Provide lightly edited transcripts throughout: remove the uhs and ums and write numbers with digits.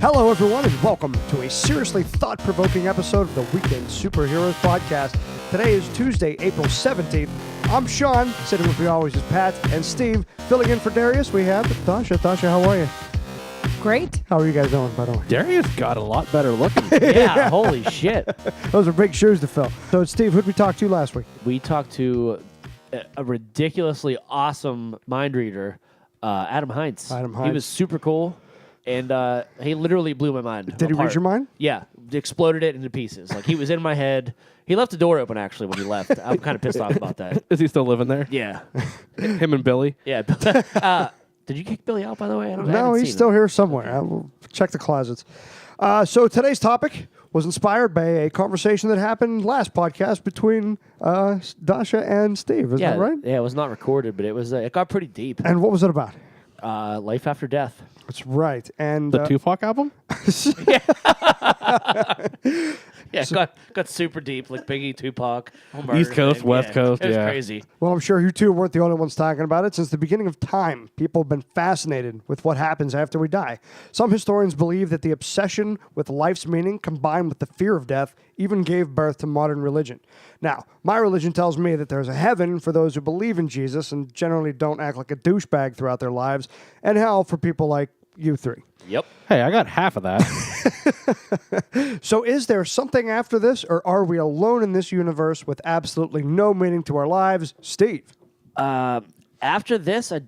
Hello, everyone, and welcome to a seriously thought-provoking episode of the Weekend Superheroes Podcast. Today is Tuesday, April 17th. I'm Sean, sitting with me always is Pat, and Steve. Filling in for Darius, we have Tasha. Tasha, how are you? Great. How are you guys doing, by the way? Darius got a lot better looking. Yeah, holy shit. Those are big shoes to fill. So, Steve, who'd we talk to last week? We talked to a ridiculously awesome mind reader, Adam Heinz. Adam He Heinz. was super cool, and he literally blew my mind Did he apart. read your mind? Yeah, exploded it into pieces. Like, he was in my head. He left the door open, actually, when he left. I'm kind of pissed off about that. Is he still living there? Yeah. Him and Billy? Yeah. Did you kick Billy out, by the way? I No, haven't he's seen still him. here somewhere. I will check the closets. So today's topic was inspired by a conversation that happened last podcast between Dasha and Steve. Is Yeah, that right? yeah, it was not recorded, but it got pretty deep. And what was it about? Life after death. That's right. And The Tupac album? Yeah, got super deep, like Biggie, Tupac. East Coast, West Coast, It was yeah. crazy. well, I'm sure you two weren't the only ones talking about it. Since the beginning of time, people have been fascinated with what happens after we die. Some historians believe that the obsession with life's meaning combined with the fear of death even gave birth to modern religion. Now, my religion tells me that there's a heaven for those who believe in Jesus and generally don't act like a douchebag throughout their lives, and hell for people like you three. Yep. Hey, I got half of that. So is there something after this, or are we alone in this universe with absolutely no meaning to our lives? Steve? After this, I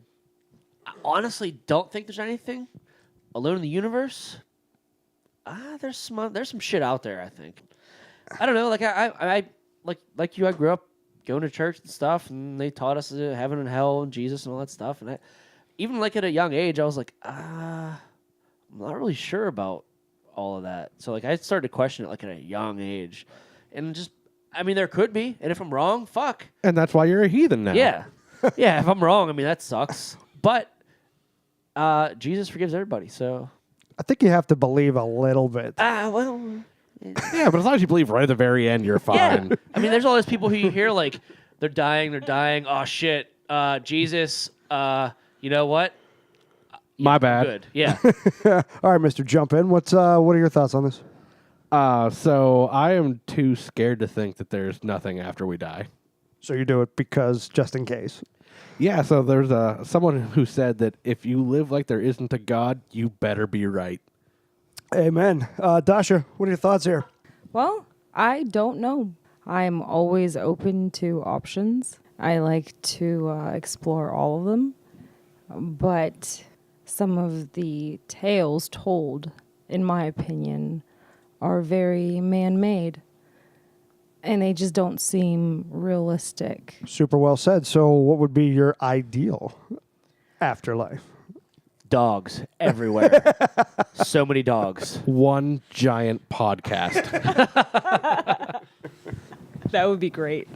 honestly don't think there's anything. Alone in the universe? There's some shit out there, I think. I don't know. Like I like you. I grew up going to church and stuff, and they taught us heaven and hell and Jesus and all that stuff. And even like at a young age, I was like, I'm not really sure about all of that. So like I started to question it like at a young age, and there could be, and if I'm wrong, fuck. And that's why you're a heathen now. Yeah, yeah. If I'm wrong, that sucks. But Jesus forgives everybody, so I think you have to believe a little bit. well. Yeah, but as long as you believe right at the very end, you're fine. Yeah. There's all those people who you hear like they're dying. Oh shit, Jesus. You know what? My bad. Good. Yeah. All right, Mr. Jump In. What are your thoughts on this? So I am too scared to think that there's nothing after we die. So you do it because just in case. Yeah, so there's someone who said that if you live like there isn't a God, you better be right. Amen. Dasha, what are your thoughts here? Well, I don't know. I'm always open to options. I like to explore all of them. But some of the tales told, in my opinion, are very man-made. And they just don't seem realistic. Super well said. So what would be your ideal afterlife? Dogs everywhere. So many dogs. One giant podcast. That would be great.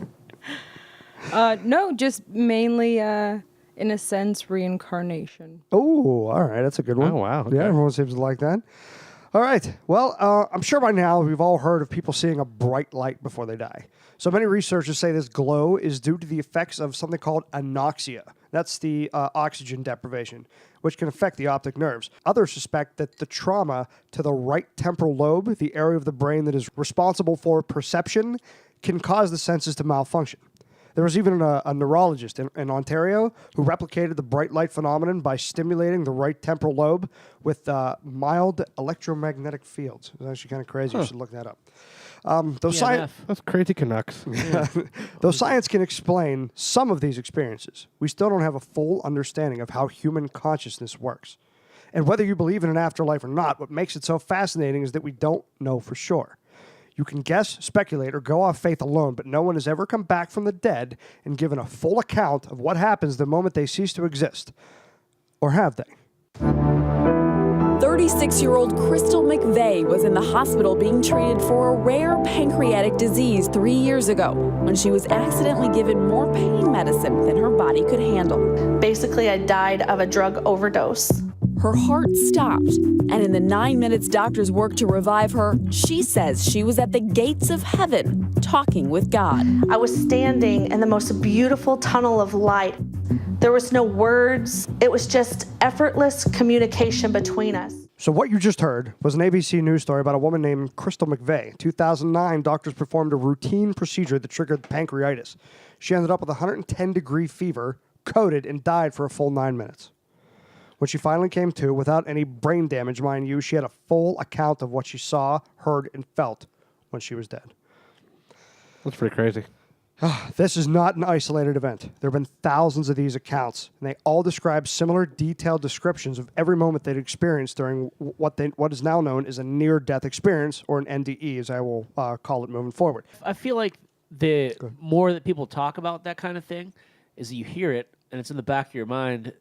No, just mainly, in a sense, reincarnation. Oh, all right. That's a good one. Oh, wow. Okay. Yeah, everyone seems to like that. All right. Well, I'm sure by now we've all heard of people seeing a bright light before they die. So many researchers say this glow is due to the effects of something called anoxia. That's the oxygen deprivation, which can affect the optic nerves. Others suspect that the trauma to the right temporal lobe, the area of the brain that is responsible for perception, can cause the senses to malfunction. There was even a neurologist in Ontario who replicated the bright light phenomenon by stimulating the right temporal lobe with mild electromagnetic fields. It's actually kind of crazy. You should look that up. That's crazy Canucks. Though science can explain some of these experiences, we still don't have a full understanding of how human consciousness works. And whether you believe in an afterlife or not, what makes it so fascinating is that we don't know for sure. You can guess, speculate, or go off faith alone, but no one has ever come back from the dead and given a full account of what happens the moment they cease to exist. Or have they? 36-year-old Crystal McVeigh was in the hospital being treated for a rare pancreatic disease 3 years ago when she was accidentally given more pain medicine than her body could handle. Basically, I died of a drug overdose. Her heart stopped, and in the 9 minutes doctors worked to revive her, she says she was at the gates of heaven talking with God. I was standing in the most beautiful tunnel of light. There was no words. It was just effortless communication between us. So what you just heard was an ABC News story about a woman named Crystal McVeigh. 2009, doctors performed a routine procedure that triggered pancreatitis. She ended up with 110-degree fever, coded, and died for a full 9 minutes. When she finally came to, without any brain damage, mind you, she had a full account of what she saw, heard, and felt when she was dead. That's pretty crazy. This is not an isolated event. There have been thousands of these accounts, and they all describe similar detailed descriptions of every moment they'd experienced during what is now known as a near-death experience, or an NDE, as I will call it moving forward. I feel like the more that people talk about that kind of thing is that you hear it, and it's in the back of your mind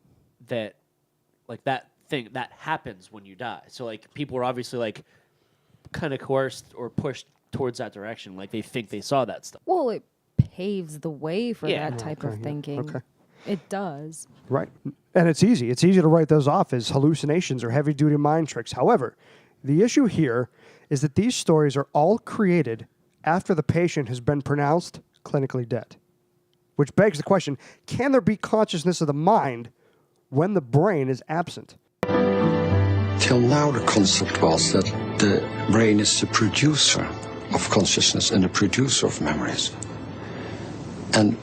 that, like, that thing, that happens when you die. So, like, people are obviously, like, kind of coerced or pushed towards that direction. Like, they think they saw that stuff. Well, it paves the way for Yeah. that type of thinking. Okay. It does. Right. And it's easy. It's easy to write those off as hallucinations or heavy-duty mind tricks. However, the issue here is that these stories are all created after the patient has been pronounced clinically dead. Which begs the question, can there be consciousness of the mind when the brain is absent? Till now, the concept was that the brain is the producer of consciousness and the producer of memories. And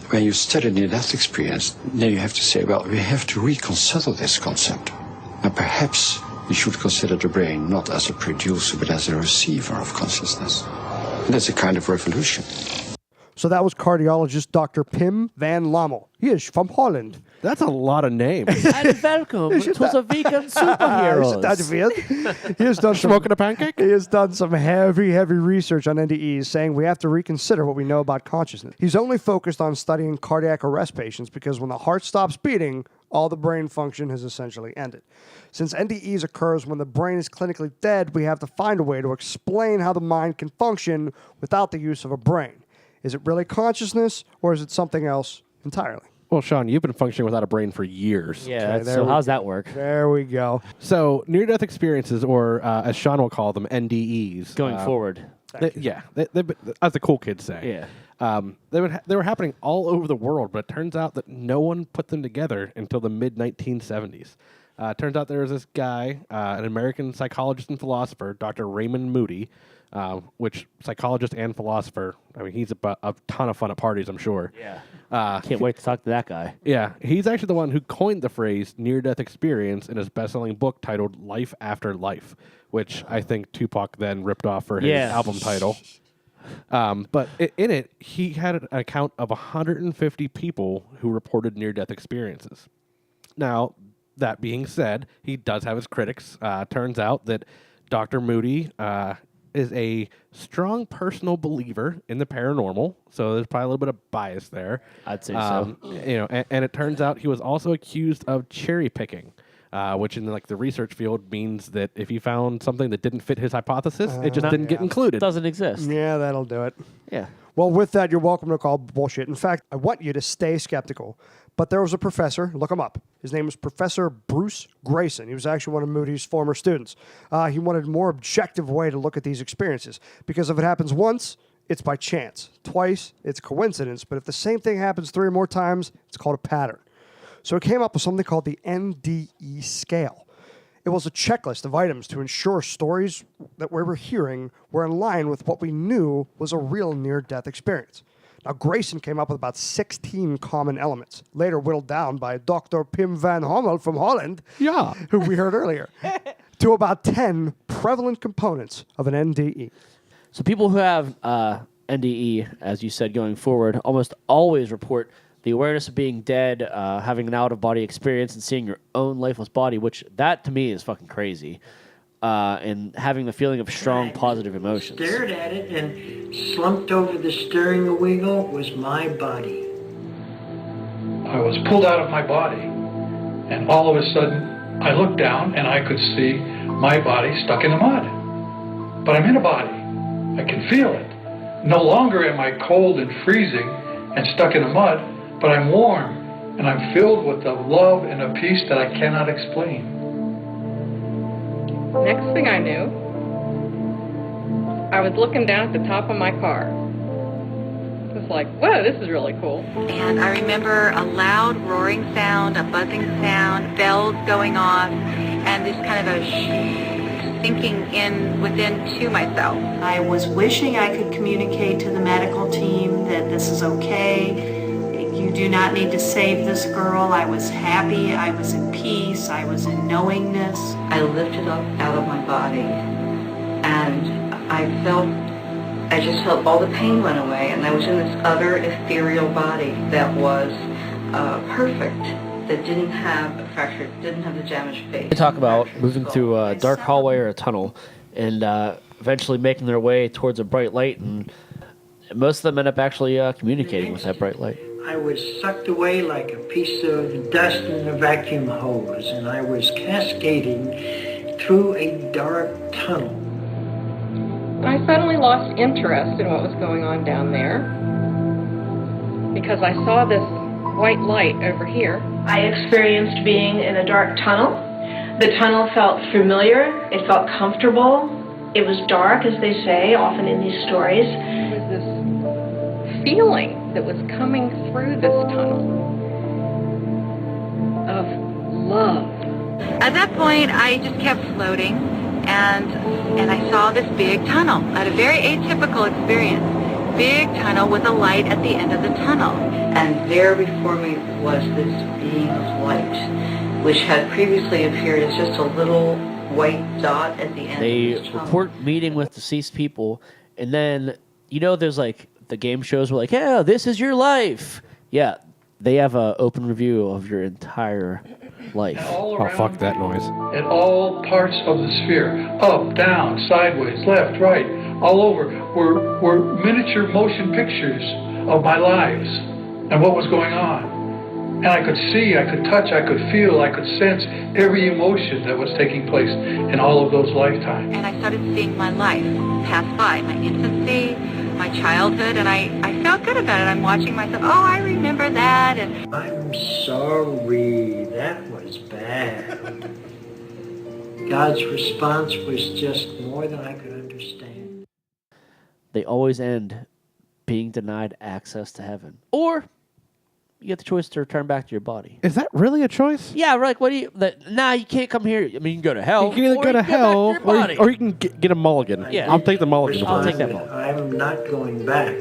when you study near-death experience, then you have to say, well, we have to reconsider this concept. And perhaps we should consider the brain not as a producer, but as a receiver of consciousness. And that's a kind of revolution. So that was cardiologist Dr. Pim van Lommel. He is from Holland. That's a lot of names. And welcome to the vegan superheroes. He has done some, Smoking a pancake? he has done some heavy research on NDEs, saying we have to reconsider what we know about consciousness. He's only focused on studying cardiac arrest patients because when the heart stops beating, all the brain function has essentially ended. Since NDEs occurs when the brain is clinically dead, we have to find a way to explain how the mind can function without the use of a brain. Is it really consciousness, or is it something else entirely? Well, Sean, you've been functioning without a brain for years. Yeah, Okay, so how's that work? There we go. So near-death experiences, or as Sean will call them, NDEs. Going forward. As the cool kids say. Yeah. They were happening all over the world, but it turns out that no one put them together until the mid-1970s. Turns out there was this guy, an American psychologist and philosopher, Dr. Raymond Moody, which psychologist and philosopher, I mean, he's a ton of fun at parties, I'm sure. Yeah. Can't wait to talk to that guy. Yeah, he's actually the one who coined the phrase near-death experience in his best-selling book titled Life After Life, which I think Tupac then ripped off for his album title. But in it, he had an account of 150 people who reported near-death experiences. Now, that being said, he does have his critics. Turns out that Dr. Moody is a strong personal believer in the paranormal, so there's probably a little bit of bias there. I'd say so. And it turns out he was also accused of cherry picking, which in the research field means that if he found something that didn't fit his hypothesis, it just didn't get included. Doesn't exist. Yeah, that'll do it. Yeah. Well, with that, you're welcome to call bullshit. In fact, I want you to stay skeptical. But there was a professor, look him up. His name was Professor Bruce Grayson. He was actually one of Moody's former students. He wanted a more objective way to look at these experiences. Because if it happens once, it's by chance. Twice, it's coincidence. But if the same thing happens 3 or more times, it's called a pattern. So he came up with something called the NDE scale. It was a checklist of items to ensure stories that we were hearing were in line with what we knew was a real near-death experience. Now, Grayson came up with about 16 common elements, later whittled down by Dr. Pim van Lommel from Holland, who we heard earlier, to about 10 prevalent components of an NDE. So people who have NDE, as you said, going forward, almost always report the awareness of being dead, having an out-of-body experience, and seeing your own lifeless body, which that, to me, is fucking crazy. And having the feeling of strong positive emotions. Stared at it, and slumped over the steering wheel was my body. I was pulled out of my body, and all of a sudden I looked down and I could see my body stuck in the mud. But I'm in a body. I can feel it. No longer am I cold and freezing and stuck in the mud, but I'm warm and I'm filled with a love and a peace that I cannot explain. Next thing I knew, I was looking down at the top of my car. It was like, whoa, this is really cool. And I remember a loud roaring sound, a buzzing sound, bells going off, and just kind of a sinking in within to myself. I was wishing I could communicate to the medical team that this is okay. You do not need to save this girl. I was happy. I was in peace. I was in knowingness. I lifted up out of my body, and I just felt all the pain went away, and I was in this other ethereal body that was perfect, that didn't have a fracture, didn't have the damaged face. They talk about moving through a dark hallway or a tunnel, and eventually making their way towards a bright light, and most of them end up actually communicating with that bright light. I was sucked away like a piece of dust in a vacuum hose, and I was cascading through a dark tunnel. I suddenly lost interest in what was going on down there because I saw this white light over here. I experienced being in a dark tunnel. The tunnel felt familiar. It felt comfortable. It was dark, as they say, often in these stories. There was this feeling that was coming through this tunnel of love. At that point, I just kept floating, and I saw this big tunnel. I had a very atypical experience. Big tunnel with a light at the end of the tunnel. And there before me was this being of light, which had previously appeared as just a little white dot at the end They of the tunnel. report meeting with deceased people, and then, there's like the game shows were like, yeah, this is your life. Yeah, they have an open review of your entire life. Oh, fuck that noise. At all parts of the sphere, up, down, sideways, left, right, all over, were miniature motion pictures of my lives and what was going on. And I could see, I could touch, I could feel, I could sense every emotion that was taking place in all of those lifetimes. And I started seeing my life pass by, my infancy, my childhood, and I felt good about it. I'm watching myself, oh, I remember that. And I'm sorry, that was bad. God's response was just more than I could understand. They always end being denied access to heaven. Or you get the choice to return back to your body. Is that really a choice? Yeah, like, what do you... Nah, you can't come here. I mean, you can go to hell. You can either go to hell, or you can get a mulligan. Yeah. I'll take the mulligan. I'll take that mulligan. I'm not going back.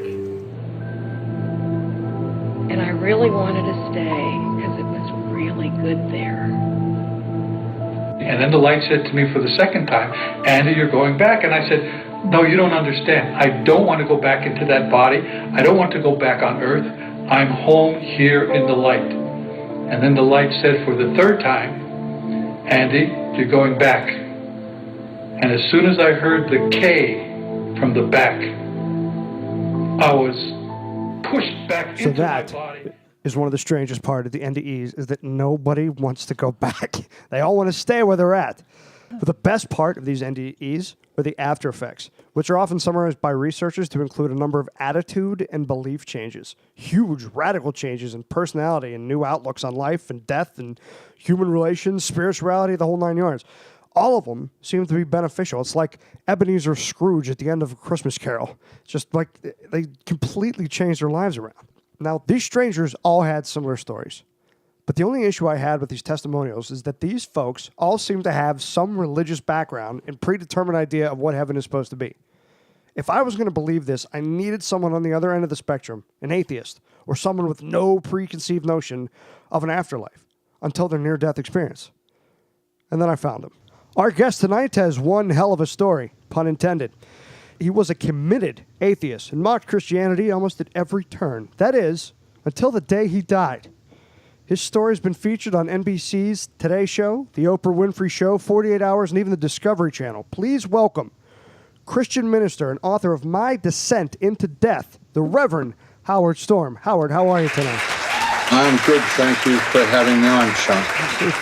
And I really wanted to stay because it was really good there. And then the light said to me for the second time, Andy, you're going back. And I said, no, you don't understand. I don't want to go back into that body. I don't want to go back on earth. I'm home here in the light. And then the light said for the third time, Andy, you're going back. And as soon as I heard the K from the back, I was pushed back into my body. Is one of the strangest part of the NDEs is that nobody wants to go back. They all want to stay where they're at. But the best part of these NDEs are the after effects, which are often summarized by researchers to include a number of attitude and belief changes, huge radical changes in personality and new outlooks on life and death and human relations, spirituality, the whole 9 yards. All of them seem to be beneficial. It's like Ebenezer Scrooge at the end of A Christmas Carol. It's just like they completely changed their lives around. Now, these strangers all had similar stories. But the only issue I had with these testimonials is that these folks all seem to have some religious background and predetermined idea of what heaven is supposed to be. If I was going to believe this, I needed someone on the other end of the spectrum, an atheist, or someone with no preconceived notion of an afterlife until their near-death experience. And then I found him. Our guest tonight has one hell of a story, pun intended. He was a committed atheist and mocked Christianity almost at every turn. That is, until the day he died. His story has been featured on NBC's Today Show, The Oprah Winfrey Show, 48 Hours, and even the Discovery Channel. Please welcome Christian minister and author of My Descent into Death, the Reverend Howard Storm. Howard, how are you tonight? I'm good. Thank you for having me on, Sean.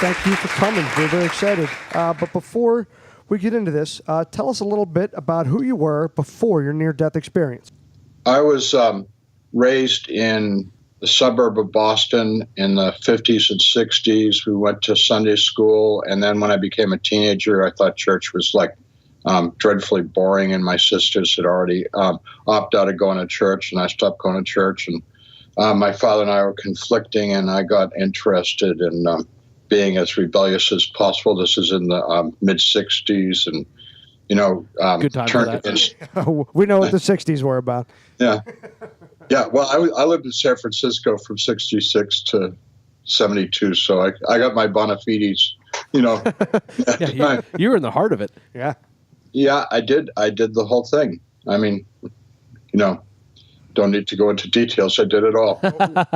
Thank you for coming. We're very excited. But before we get into this, tell us a little bit about who you were before your near-death experience. I was raised in the suburb of Boston in the 50s and 60s. We went to Sunday school, and then when I became a teenager, I thought church was like dreadfully boring, and my sisters had already opted out of going to church, and I stopped going to church. And my father and I were conflicting, and I got interested in being as rebellious as possible. This is in the mid 60s, and good time for turned that. against. We know what the 60s were about. Yeah, yeah. Well, I lived in San Francisco from 66 to 72, so I got my bona fides. Yeah, you were in the heart of it. Yeah. Yeah, I did the whole thing. I mean, don't need to go into details. I did it all.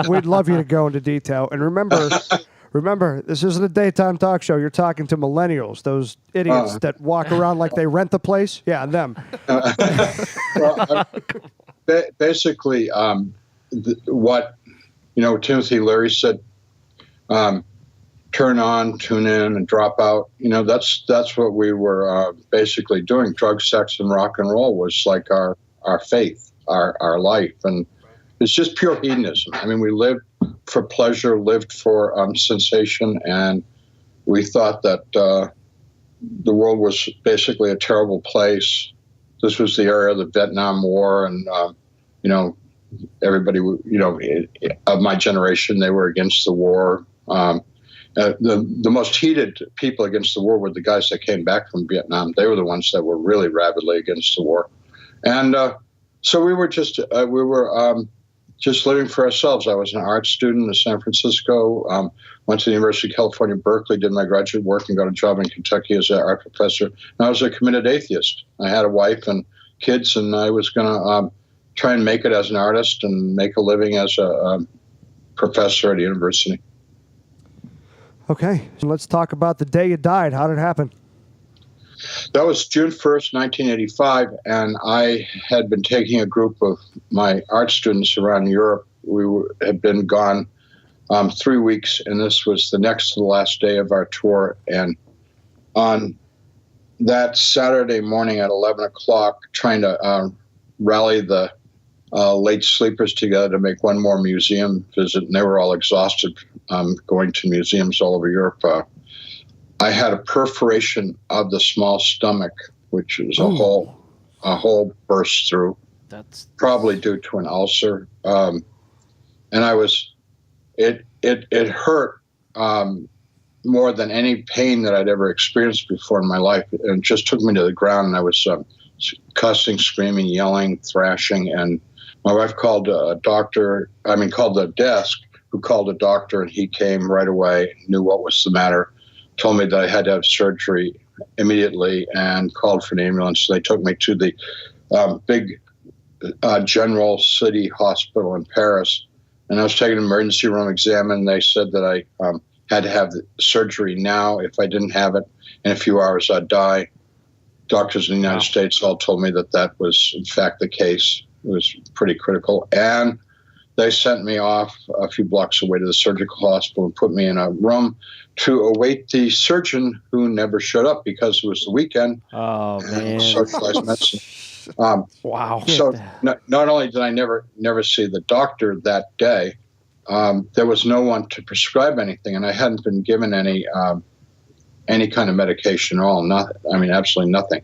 We'd love you to go into detail. And remember, this isn't a daytime talk show. You're talking to millennials, those idiots that walk around like they rent the place. Yeah, them. Well, basically, what Timothy Leary said, turn on, tune in, and drop out. That's what we were basically doing. Drugs, sex, and rock and roll was like our faith. Our life, and it's just pure hedonism. I mean, we lived for pleasure, lived for sensation, and we thought that the world was basically a terrible place. This was the era of the Vietnam War, and everybody, of my generation, they were against the war. The most heated people against the war were the guys that came back from Vietnam. They were the ones that were really rabidly against the war, and so we were just living for ourselves. I was an art student in San Francisco, went to the University of California, Berkeley, did my graduate work, and got a job in Kentucky as an art professor. And I was a committed atheist. I had a wife and kids, and I was going to try and make it as an artist and make a living as a professor at a university. Okay, so let's talk about the day you died. How did it happen? That was June 1st, 1985, and I had been taking a group of my art students around Europe. We had been gone 3 weeks, and this was the next to the last day of our tour. And on that Saturday morning at 11 o'clock, trying to rally the late sleepers together to make one more museum visit, and they were all exhausted going to museums all over Europe. I had a perforation of the small stomach, which is a hole burst through. That's probably due to an ulcer. And it hurt more than any pain that I'd ever experienced before in my life. And it just took me to the ground, and I was cussing, screaming, yelling, thrashing. And my wife called called the desk, who called a doctor, and he came right away, knew what was the matter, told me that I had to have surgery immediately, and called for an ambulance. They took me to the big General City Hospital in Paris, and I was taking an emergency room exam, and they said that I had to have the surgery now. If I didn't have it in a few hours, I'd die. Doctors in the United States all told me that was, in fact, the case. It was pretty critical. And they sent me off a few blocks away to the surgical hospital and put me in a room to await the surgeon, who never showed up because it was the weekend. Oh, man. Socialized medicine. Wow. So not only did I never see the doctor that day, there was no one to prescribe anything, and I hadn't been given any kind of medication at all. Absolutely nothing.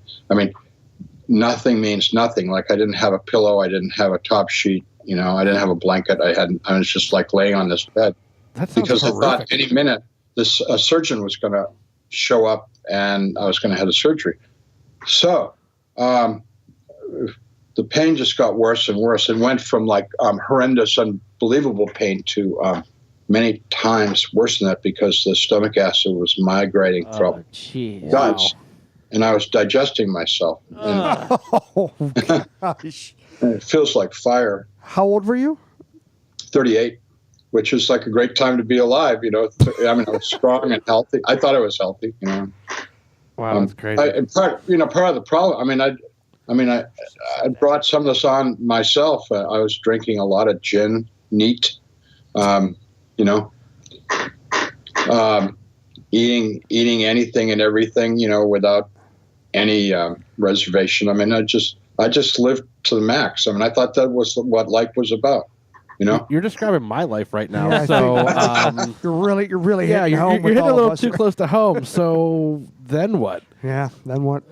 Nothing means nothing. Like, I didn't have a pillow, I didn't have a top sheet, I didn't have a blanket. I was just like laying on this bed because I thought any minute this surgeon was going to show up and I was going to have the surgery. So the pain just got worse and worse. It went from like horrendous, unbelievable pain to many times worse than that, because the stomach acid was migrating from guts, and I was digesting myself. Oh, gosh. And it feels like fire. How old were you? 38, which is like a great time to be alive. I was strong and healthy. I thought I was healthy. Wow, that's crazy. Part of the problem. I brought some of this on myself. I was drinking a lot of gin, neat. Eating anything and everything, without any reservation. I just lived to the max. I thought that was what life was about. You're describing my life right now. Yeah, so you're really hitting home. You're hitting a little too close to home. So then what? Yeah, then what?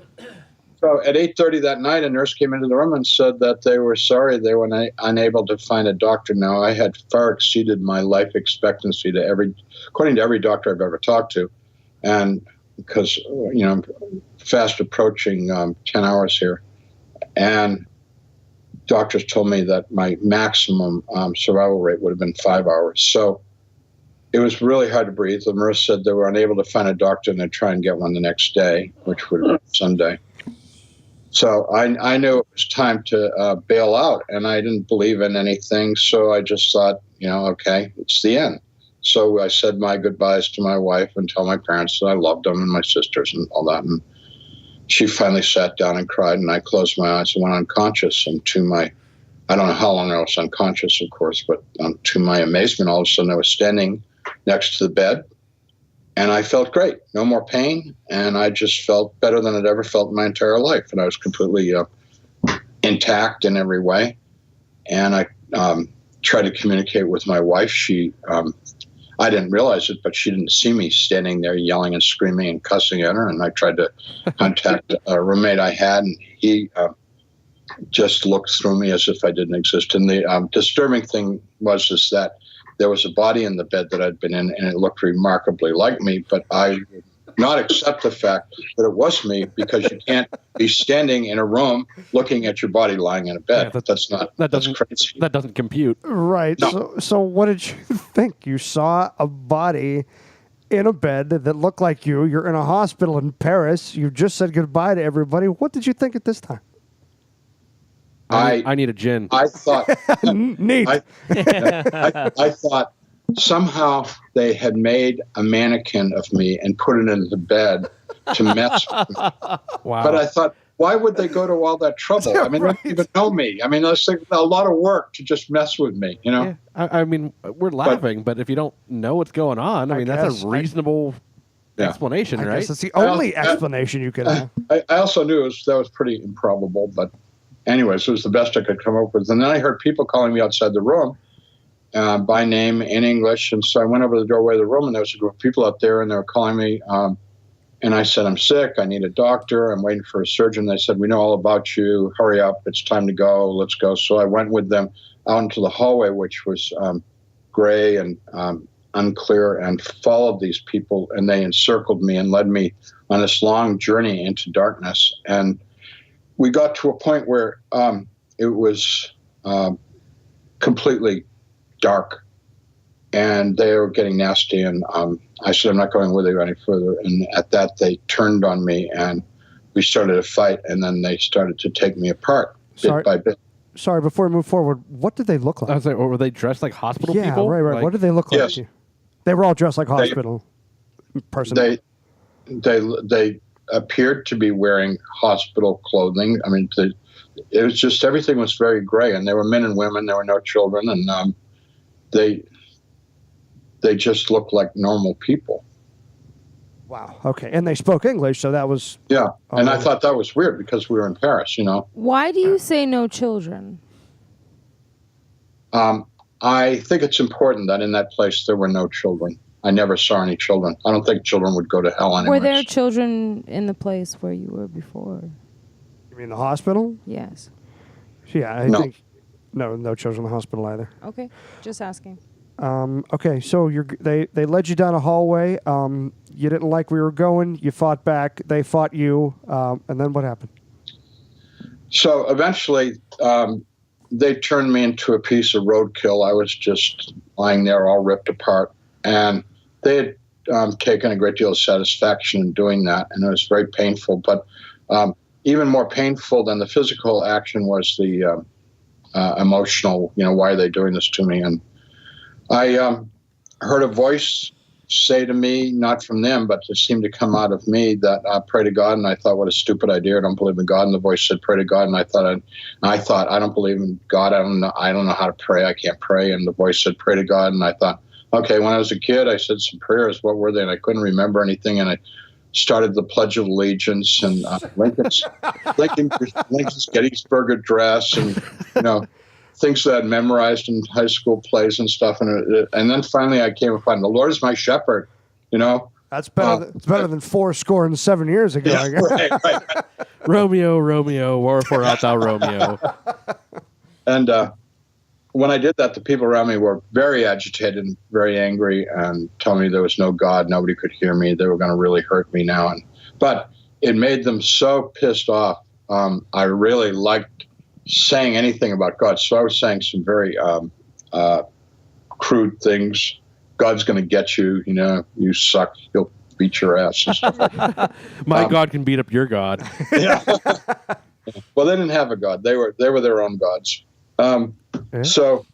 So at 8:30 that night, a nurse came into the room and said that they were sorry they were unable to find a doctor. Now, I had far exceeded my life expectancy according to every doctor I've ever talked to. And because, I'm fast approaching 10 hours here. And doctors told me that my maximum survival rate would have been 5 hours. So it was really hard to breathe. The nurse said they were unable to find a doctor and they'd try and get one the next day, which would have been Sunday. So I knew it was time to bail out, and I didn't believe in anything. So I just thought, okay, it's the end. So I said my goodbyes to my wife and tell my parents that I loved them and my sisters and all that. And she finally sat down and cried, and I closed my eyes and went unconscious. And I don't know how long I was unconscious, of course, but to my amazement, all of a sudden I was standing next to the bed. And I felt great, no more pain, and I just felt better than I'd ever felt in my entire life. And I was completely intact in every way. And I tried to communicate with my wife. I didn't realize it, but she didn't see me standing there yelling and screaming and cussing at her. And I tried to contact a roommate I had, and he just looked through me as if I didn't exist. And the disturbing thing was that there was a body in the bed that I'd been in, and it looked remarkably like me, but I would not accept the fact that it was me, because you can't be standing in a room looking at your body lying in a bed. Yeah, that's crazy. That doesn't compute. Right. No. So what did you think? You saw a body in a bed that looked like you. You're in a hospital in Paris. You just said goodbye to everybody. What did you think at this time? I need a gin. I thought neat. I thought somehow they had made a mannequin of me and put it into the bed to mess with me. Wow. But I thought, why would they go to all that trouble? I mean, they don't even know me. I mean, that's like a lot of work to just mess with me, Yeah. I mean, we're laughing, but if you don't know what's going on, I mean, that's a reasonable explanation, I right? guess it's the only explanation you could have. I also knew that was pretty improbable, but anyways, it was the best I could come up with. And then I heard people calling me outside the room by name in English. And so I went over the doorway of the room, and there was a group of people out there, and they were calling me. And I said, I'm sick. I need a doctor. I'm waiting for a surgeon. They said, we know all about you. Hurry up. It's time to go. Let's go. So I went with them out into the hallway, which was gray and unclear, and followed these people. And they encircled me and led me on this long journey into darkness. And we got to a point where it was completely dark, and they were getting nasty. And I said, I'm not going with you any further. And at that, they turned on me, and we started a fight. And then they started to take me apart bit by bit. Sorry, before we move forward, what did they look like? I was like, were they dressed like hospital yeah, people? right. Like, what did they look like? Yes. To you? They were all dressed like hospital personnel. They appeared to be wearing hospital clothing. I mean, it was just, everything was very gray, and there were men and women. There were no children, and they just looked like normal people. Wow. Okay. And they spoke English, so that was... Yeah. And I thought that was weird because we were in Paris, Why do you say no children? I think it's important that in that place there were no children. I never saw any children. I don't think children would go to hell anyways. Were there children in the place where you were before? You mean the hospital? Yes. Yeah, I think... No children in the hospital either. Okay. Just asking. Okay, so they led you down a hallway. You didn't like where you were going. You fought back. They fought you. And then what happened? So eventually, they turned me into a piece of roadkill. I was just lying there all ripped apart. And they had taken a great deal of satisfaction in doing that, and it was very painful. But even more painful than the physical action was the emotional, why are they doing this to me? And I heard a voice say to me, not from them, but it seemed to come out of me, that pray to God. And I thought, what a stupid idea. I don't believe in God. And the voice said, pray to God. And I thought, I don't believe in God. I don't know how to pray. I can't pray. And the voice said, pray to God. And I thought, okay, when I was a kid, I said some prayers. What were they? And I couldn't remember anything. And I started the Pledge of Allegiance and Lincoln's Gettysburg Address, and things that I'd memorized in high school plays and stuff. And then finally I came upon the Lord is my shepherd. That's better. It's better than 4 years ago. I guess. Right. Romeo, Romeo, wherefore art thou Romeo? And when I did that, the people around me were very agitated and very angry and telling me there was no God, nobody could hear me, they were going to really hurt me now. But it made them so pissed off. I really liked saying anything about God. So I was saying some very crude things. God's going to get you, you suck, he'll beat your ass and stuff like that. My God can beat up your God. Yeah. Well, they didn't have a God. They were their own gods. So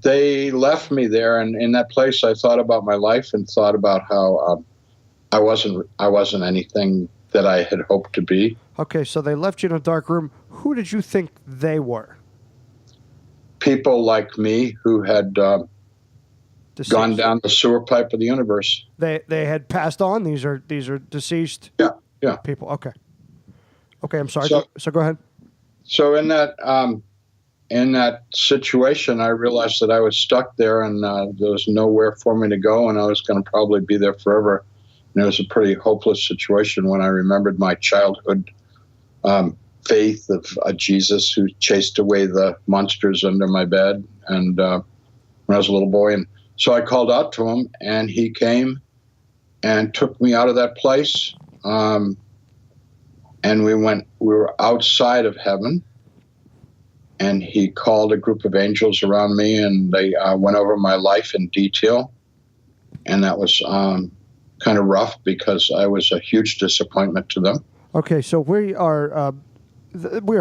they left me there, and in that place, I thought about my life and thought about how I wasn't anything that I had hoped to be. Okay, so they left you in a dark room. Who did you think they were? People like me who had gone down the sewer pipe of the universe. They had passed on. These are deceased. Yeah. People. Okay. I'm sorry. So go ahead. So in that situation, I realized that I was stuck there, and there was nowhere for me to go, and I was going to probably be there forever. And it was a pretty hopeless situation when I remembered my childhood faith of a Jesus who chased away the monsters under my bed, and when I was a little boy. And so I called out to him, and he came and took me out of that place. And we were outside of heaven, and he called a group of angels around me, and they went over my life in detail. And that was kind of rough because I was a huge disappointment to them. Okay, so we are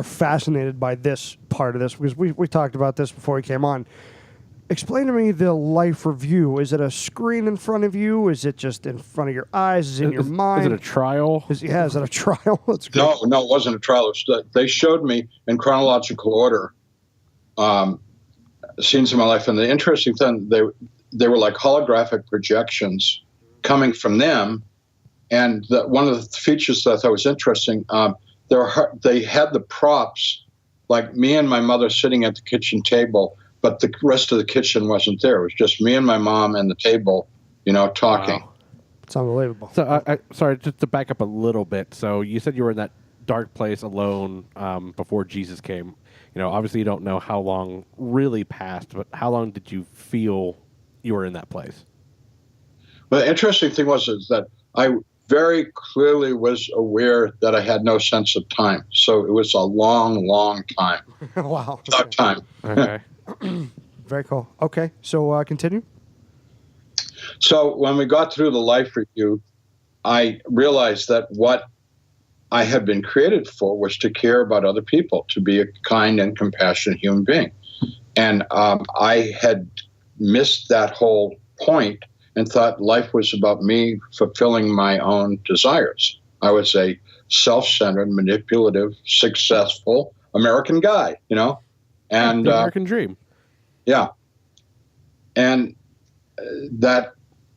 fascinated by this part of this because we talked about this before we came on. Explain to me the life review. Is it a screen in front of you? Is it just in front of your eyes? Is it in your mind? Is it a trial? Is it a trial? That's great. No, it wasn't a trial. They showed me in chronological order scenes of my life. And the interesting thing, they were like holographic projections coming from them. And one of the features that I thought was interesting, they had the props, like me and my mother sitting at the kitchen table, but the rest of the kitchen wasn't there. It was just me and my mom and the table, talking. Wow. It's unbelievable. So, sorry, just to back up a little bit. So you said you were in that dark place alone before Jesus came. Obviously you don't know how long really passed, but how long did you feel you were in that place? Well, the interesting thing is that I very clearly was aware that I had no sense of time. So it was a long, long time. Wow. Without time. Okay. Very cool. Okay, so continue. So when we got through the life review, I realized that what I had been created for was to care about other people, to be a kind and compassionate human being. And I had missed that whole point and thought life was about me fulfilling my own desires. I was a self-centered, manipulative, successful American guy, And the American dream. Yeah. And that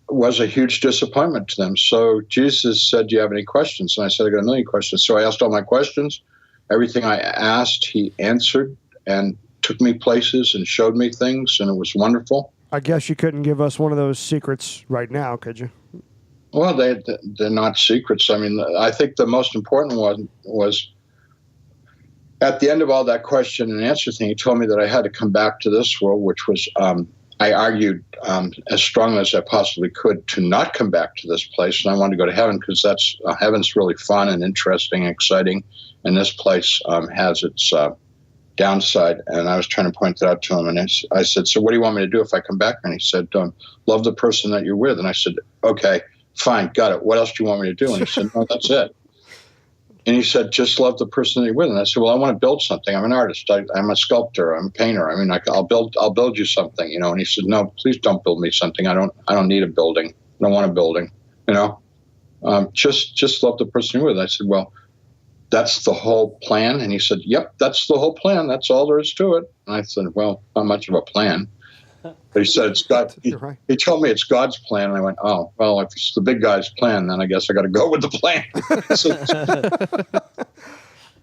was a huge disappointment to them. So Jesus said, do you have any questions? And I said, I got a million questions. So I asked all my questions. Everything I asked, he answered and took me places and showed me things, and it was wonderful. I guess you couldn't give us one of those secrets right now, could you? Well, they're not secrets. I mean, I think the most important one was at the end of all that question and answer thing, he told me that I had to come back to this world, which was, I argued as strongly as I possibly could to not come back to this place. And I wanted to go to heaven because heaven's really fun and interesting and exciting. And this place has its downside. And I was trying to point that out to him. And I said, so what do you want me to do if I come back? And he said, love the person that you're with. And I said, okay, fine, got it. What else do you want me to do? And he said, no, that's it. And he said, just love the person that you're with. And I said, well, I want to build something. I'm an artist. I'm a sculptor. I'm a painter. I mean, I'll build you something, And he said, no, please don't build me something. I don't need a building. I don't want a building, Just love the person you're with. I said, well, that's the whole plan. And he said, yep, that's the whole plan. That's all there is to it. And I said, well, not much of a plan. But he said, it's God. He told me it's God's plan. And I went, oh, well, if it's the big guy's plan, then I guess I got to go with the plan.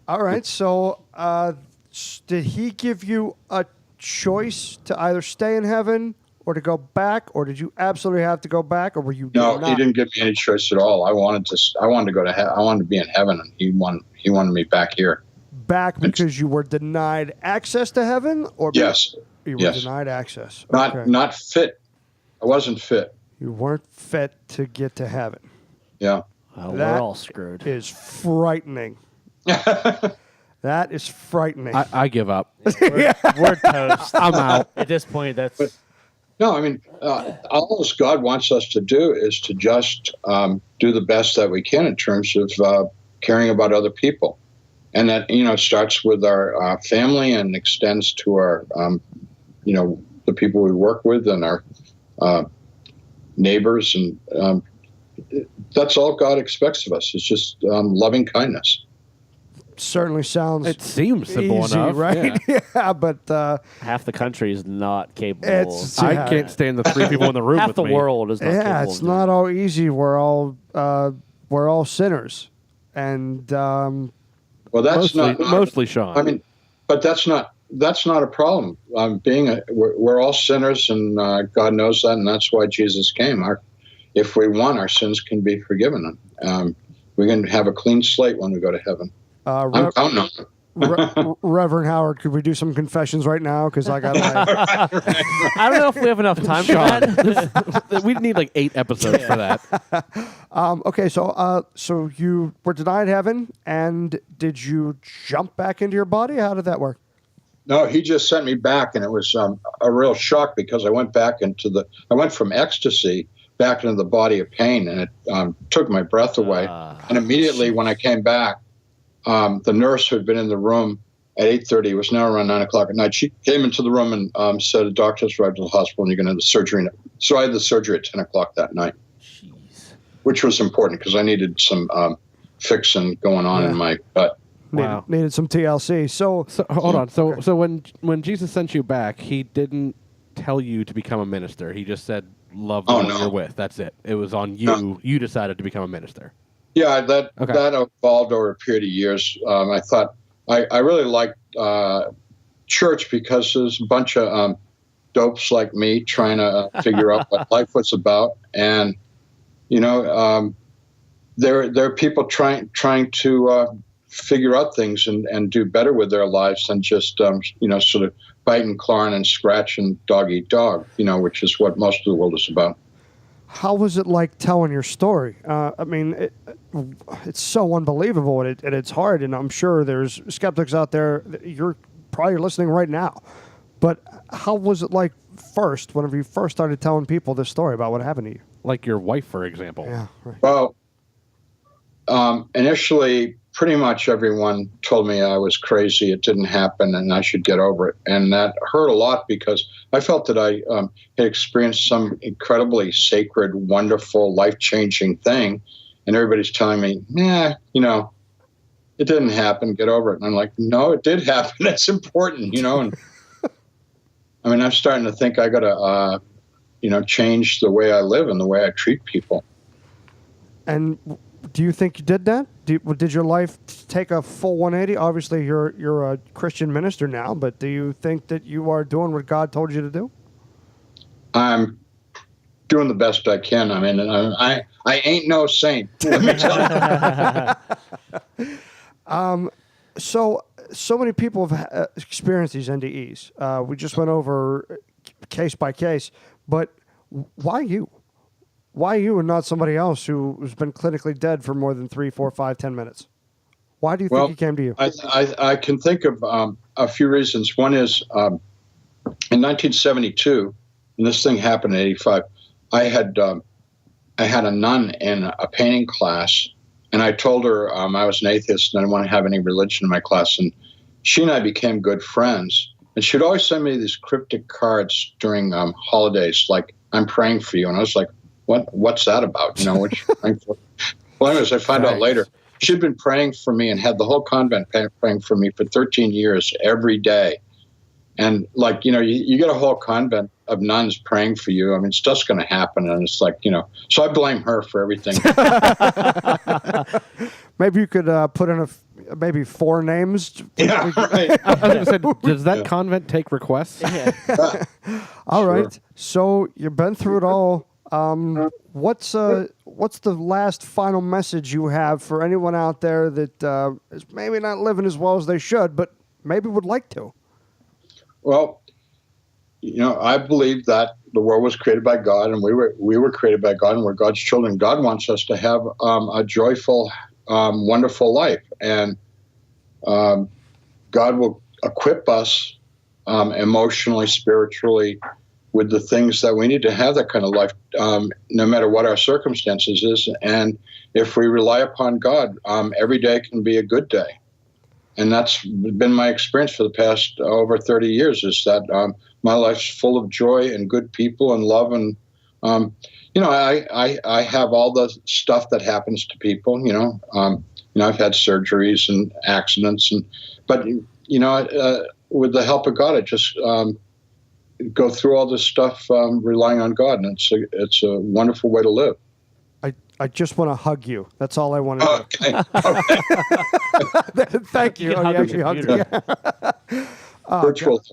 All right. So did he give you a choice to either stay in heaven or to go back, or did you absolutely have to go back, or were you? No, he didn't give me any choice at all. I wanted to go to heaven. I wanted to be in heaven, and he wanted me back here. Back because you were denied access to heaven, or yes, you were denied access. Not fit. I wasn't fit. You weren't fit to get to heaven. Yeah. Well, we're all screwed. Is frightening. That is frightening. I give up. We're toast. I'm out. At this point, that's... No, I mean, all God wants us to do is to just do the best that we can in terms of caring about other people. And that, starts with our family and extends to our, the people we work with and our neighbors. And that's all God expects of us. It's just loving kindness. Certainly sounds. It seems simple easy, enough, right? Yeah, but half the country is not capable. I can't stand the 3 people in the room. Half with the me. world is not capable. Yeah, it's not all easy. We're all sinners, and well, that's mostly Sean. I mean, but that's not a problem. We're all sinners, and God knows that, and that's why Jesus came. If we want, our sins can be forgiven. We can have a clean slate when we go to heaven. I'm counting on it. Reverend Howard, could we do some confessions right now? Because I got. I don't know if we have enough time for that. We need like 8 episodes for that. Okay, so you were denied heaven, and did you jump back into your body? How did that work? No, he just sent me back, and it was a real shock because I went back I went from ecstasy back into the body of pain, and it took my breath away. And immediately when I came back, the nurse who had been in the room at 8:30, it was now around 9 o'clock at night, she came into the room and said, "A doctor's arrived at the hospital and you're going to have the surgery." So I had the surgery at 10 o'clock that night, which was important because I needed some fixing going on in my gut. Wow. Needed some TLC. So hold on. So when Jesus sent you back, he didn't tell you to become a minister. He just said, "Love the one you're with." That's it. It was on you. No. You decided to become a minister. Yeah, that evolved over a period of years. I thought I really liked church because there's a bunch of dopes like me trying to figure out what life was about, and there are people trying to figure out things and do better with their lives than just sort of bite and clawing and scratch and dog eat dog, which is what most of the world is about. How was it like telling your story? I mean, it's so unbelievable, and it's hard, and I'm sure there's skeptics out there. You're probably listening right now. But how was it like first, whenever you first started telling people this story about what happened to you? Like your wife, for example. Yeah. Right. Well, initially, pretty much everyone told me I was crazy, it didn't happen, and I should get over it. And that hurt a lot because I felt that I had experienced some incredibly sacred, wonderful, life-changing thing. And everybody's telling me, it didn't happen, get over it. And I'm like, no, it did happen. It's important, And I mean, I'm starting to think I got to, change the way I live and the way I treat people. And do you think you did that? Did your life take a full 180? Obviously, you're a Christian minister now, but do you think that you are doing what God told you to do? I'm doing the best I can. I mean, I ain't no saint. Let me tell you. So many people have experienced these NDEs. We just went over case by case, but why you? Why you and not somebody else who's been clinically dead for more than 3, 4, 5, 10 minutes? Why do you think he came to you? I can think of a few reasons. One is in 1972, and this thing happened in 85, I had a nun in a painting class, and I told her I was an atheist and I didn't want to have any religion in my class. And she and I became good friends. And she'd always send me these cryptic cards during holidays, like, "I'm praying for you." And I was like, What's that about? What you praying for? Well, anyways, I found out later she'd been praying for me and had the whole convent praying for me for 13 years every day. And you get a whole convent of nuns praying for you. I mean, stuff's going to happen. And it's like, so I blame her for everything. Maybe you could put in maybe 4 names. Yeah, right. I was going to say, does that convent take requests? All right. So you've been through it all. What's the last final message you have for anyone out there that is maybe not living as well as they should, but maybe would like to? Well, I believe that the world was created by God, and we were created by God, and we're God's children. God wants us to have a joyful, wonderful life, and God will equip us emotionally, spiritually, with the things that we need to have that kind of life, no matter what our circumstances is. And if we rely upon God, every day can be a good day. And that's been my experience for the past over 30 years, is that my life's full of joy and good people and love. And, I have all the stuff that happens to people, I've had surgeries and accidents, but with the help of God, I just go through all this stuff relying on God, and it's a wonderful way to live. I just want to hug you. That's all I want to do. Thank you. You Oh, you actually hugged me. Virtual.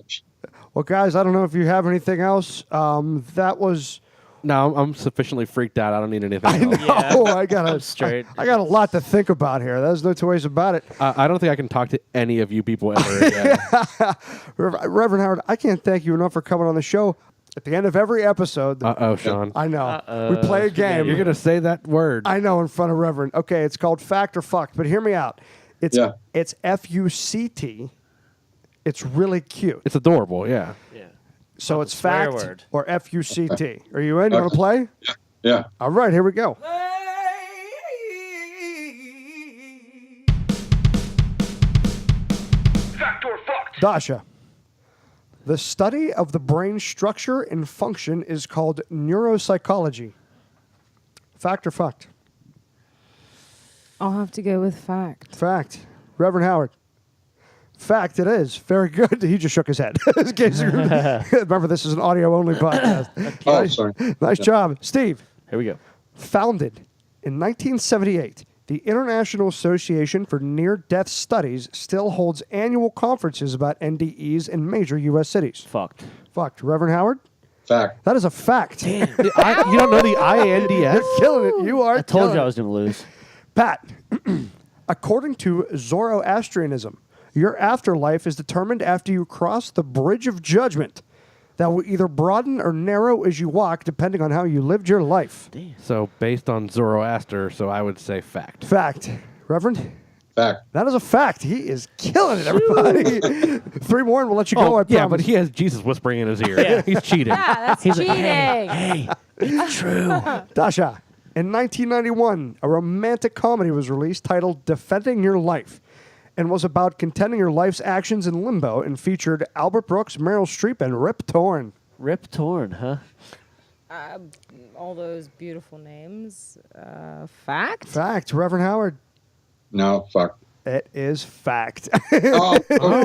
Well, guys, I don't know if you have anything else. That was... No, I'm sufficiently freaked out. I don't need anything else. I got straight. I got a lot to think about here. There's no two ways about it. I don't think I can talk to any of you people ever again. Reverend Howard, I can't thank you enough for coming on the show. At the end of every episode... Sean. I know. We play a game. You're going to say that word. I know, in front of Reverend. Okay, it's called Fact or Fucked, but hear me out. It's F-U-C-T. It's really cute. It's adorable, yeah. So it's swear fact word. or F-U-C-T. Are you in? You want to play? Yeah. All right, here we go. Fact or fucked? Dasha. The study of the brain structure and function is called neuropsychology. Fact or fucked? I'll have to go with fact. Fact. Reverend Howard. Fact, it is. Very good. He just shook his head. In case you remember, this is an audio-only podcast. Sorry. Nice job. Steve. Here we go. Founded in 1978, the International Association for Near-Death Studies still holds annual conferences about NDEs in major U.S. cities. Fucked. Fucked. Reverend Howard? Fact. That is a fact. You don't know the INDS? You're killing it. You are I told killing you I it. was going to lose. Pat, according to Zoroastrianism, your afterlife is determined after you cross the bridge of judgment that will either broaden or narrow as you walk, depending on how you lived your life. So based on Zoroaster, so I would say fact. Fact. Reverend? Fact. That is a fact. He is killing it, everybody. 3 more and we'll let you go, I promise. Yeah, but he has Jesus whispering in his ear. He's cheating. Yeah, that's cheating. Hey, it's true. Dasha, in 1991, a romantic comedy was released titled Defending Your Life and was about contending your life's actions in limbo and featured Albert Brooks, Meryl Streep, and Rip Torn. Rip Torn, huh? All those beautiful names. Fact? Fact. Reverend Howard. No, fuck. It is fact. Oh,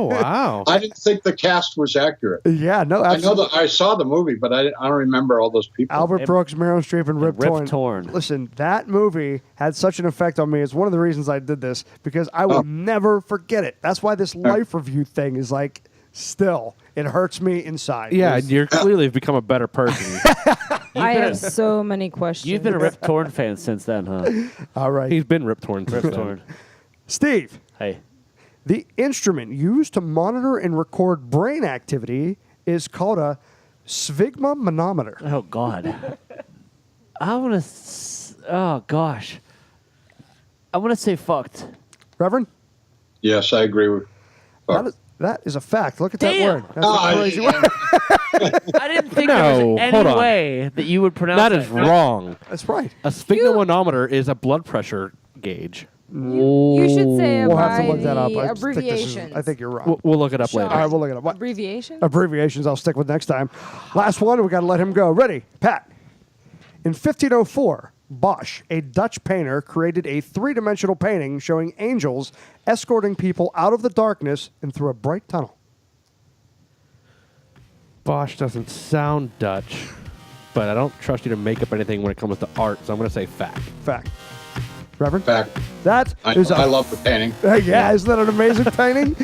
wow. I didn't think the cast was accurate. Yeah, no, I know absolutely. that I saw the movie, but I don't remember all those people. Albert Brooks, Meryl Streep, and Rip Torn. Listen, that movie had such an effect on me. It's one of the reasons I did this, because I will never forget it. That's why this life review thing is like, still, it hurts me inside. Yeah, you're clearly become a better person. I have so many questions. You've been a Rip Torn fan since then, huh? All right. He's been Rip Torn since Rip then. Torn. Steve. Hey. The instrument used to monitor and record brain activity is called a sphygmomanometer. Oh, God. I want to... Oh, gosh. I want to say fucked. Reverend? Yes, I agree with fuck. That is a fact. Look at Damn. that word. That's a crazy word. I didn't think there was any way that you would pronounce That is wrong. That's right. A sphygmomanometer is a blood pressure gauge. You should say We'll have to by look that up. the I think abbreviations. I think you're wrong. We'll look it up later. All right, we'll look it up. What? Abbreviations? Abbreviations I'll stick with next time. Last one, we got to let him go. Ready? Pat. In 1504, Bosch, a Dutch painter, created a 3-dimensional painting showing angels escorting people out of the darkness and through a bright tunnel. Bosch doesn't sound Dutch, but I don't trust you to make up anything when it comes to art, so I'm going to say fact. Fact. Reverend? Back. That is I love the painting. Yeah, isn't that an amazing painting?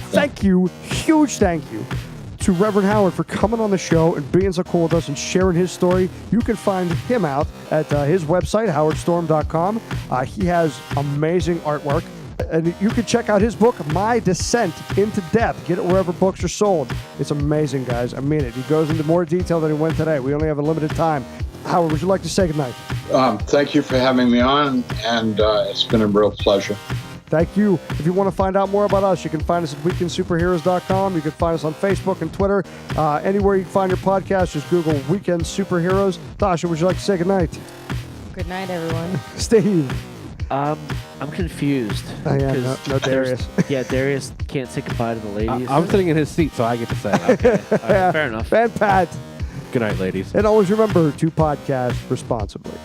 Thank you, huge thank you to Reverend Howard for coming on the show and being so cool with us and sharing his story. You can find him out at his website, howardstorm.com. He has amazing artwork. And you can check out his book, My Descent into Death. Get it wherever books are sold. It's amazing, guys. I mean it. He goes into more detail than he went today. We only have a limited time. Howard, would you like to say goodnight? Thank you for having me on, and it's been a real pleasure. Thank you. If you want to find out more about us, you can find us at weekendsuperheroes.com. You can find us on Facebook and Twitter. Anywhere you can find your podcast, just Google Weekend Superheroes. Tasha, would you like to say goodnight? Good night, everyone. Steve. I'm confused. Yeah, no Darius. Yeah, Darius can't say goodbye to the ladies. I'm sitting in his seat, so I get to say it. Okay. All right, fair enough. And Pat. Good night, ladies. And always remember to podcast responsibly.